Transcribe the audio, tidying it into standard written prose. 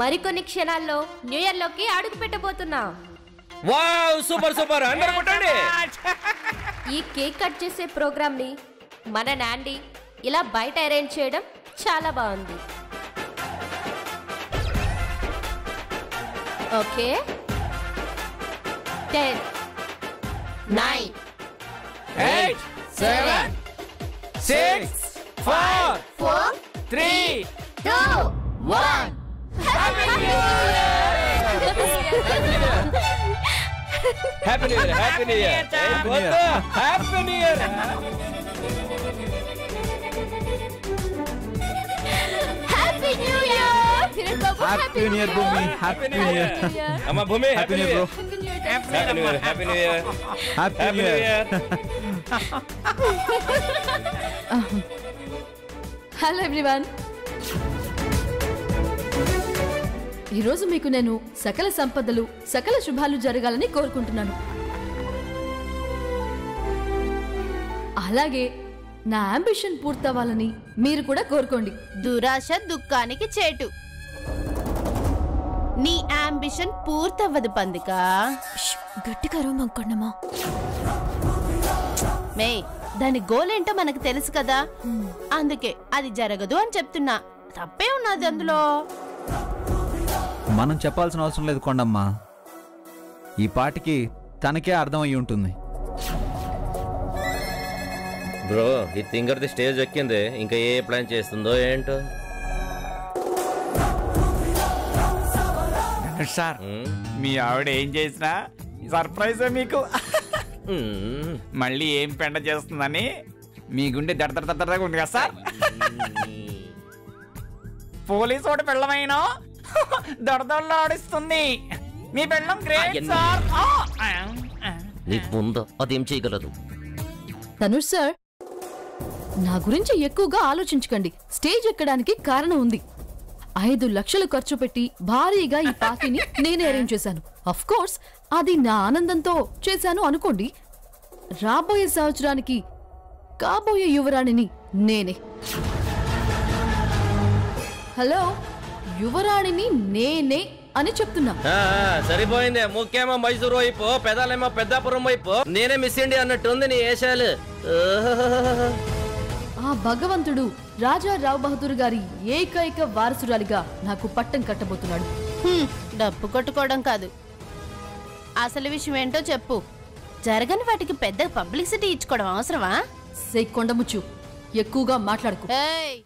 మరికొన్ని క్షణాల్లో new year లోకి అడుగు పెట్టబోతున్నాం. వావ్ సూపర్ సూపర్ అందరూ కొట్టండి. ఈ కేక్ కట్ చేసే ప్రోగ్రామ్ ని మన నాండి ఇలా బయట అరేంజ్ చేయడం చాలా బాగుంది. Okay 10 9 8 7 6 5 4 3 2 1 happy new year happy new year happy new year. Happy new year Kiran Babu. Happy new year Bhumi. Happy new year అమ్మ Bhumi. Happy new year bro. Happy new year happy new year happy new year. Hello everyone. ఈరోజు మీకు నేను సకల సంపదలు సకల శుభాలు జరగాలని కోరుకుంటున్నాను. అలాగే నా అంబిషన్ పూర్తవ్వాలని మీరు కూడా కోరుకోండి. దురాశ దుఃఖానికి చేటు. నీ అంబిషన్ పూర్తవ్వదు పందిక. గట్టిగా రోమంకొండమా. మే దాని గోల్ ఏంటో మనకు తెలుసు కదా, అందుకే అది జరగదు అని చెప్తున్నా. తప్పే ఉన్నది అందులో. మనం చెప్పాల్సిన అవసరం లేదు కొండమ్మ. ఈ పాటికి తనకే అర్థం అయి ఉంటుంది. బ్రో ఈ థింగర్ది స్టేజ్ ఎక్కింది, ఇంకా ఏ ప్లాన్ చేస్తుందో ఏంటో. సార్ మీ ఆవిడ ఏం చేసినా సర్ప్రైజ్ మీకు. మళ్ళీ ఏం పెండ చేస్తుందని మీ గుండె దడదడదడగా ఉంది కదా సార్. పోలీసు వాడు పెళ్ళమైనా దడదడలో ఆడిస్తుంది. మీ పెళ్ళం గ్రేట్ సార్. నీకు ముందు అదేం చేయగలదు. ధనుష్ సార్, నా గురించి ఎక్కువగా ఆలోచించకండి. స్టేజ్ ఎక్కడానికి కారణం ఉంది. 5 లక్షలు ఖర్చు పెట్టి భారీగా ఈ పార్టీని నేనే అరేంజ్ చేశాను. అఫ్ కోర్స్ అది నా ఆనందంతో చేశాను అనుకోండి. రాబోయే సంవత్సరానికి కాబోయే యువరాణిని నేనే. హలో, యువరాణిని నేనే అని చెప్తున్నా. సరిపోయింది. ముఖ్యమో మైసూరు వైపు, పెదాలేమో పెద్దాపురం వైపు. నేనే మిస్ ఇండియా అన్నట్టుంది నీ ఏషాలు. ఆ భగవంతుడు రాజా రావ్ బహదూర్ గారి ఏకైక వారసురాలిగా నాకు పట్టం కట్టబోతున్నాడు. డప్పు కొట్టుకోవడం కాదు, అసలు విషయం ఏంటో చెప్పు. జరగని వాటికి పెద్ద పబ్లిసిటీ ఇచ్చుకోవడం అవసరమా? కొండముచ్చు, ఎక్కువగా మాట్లాడుకో. ఏయ్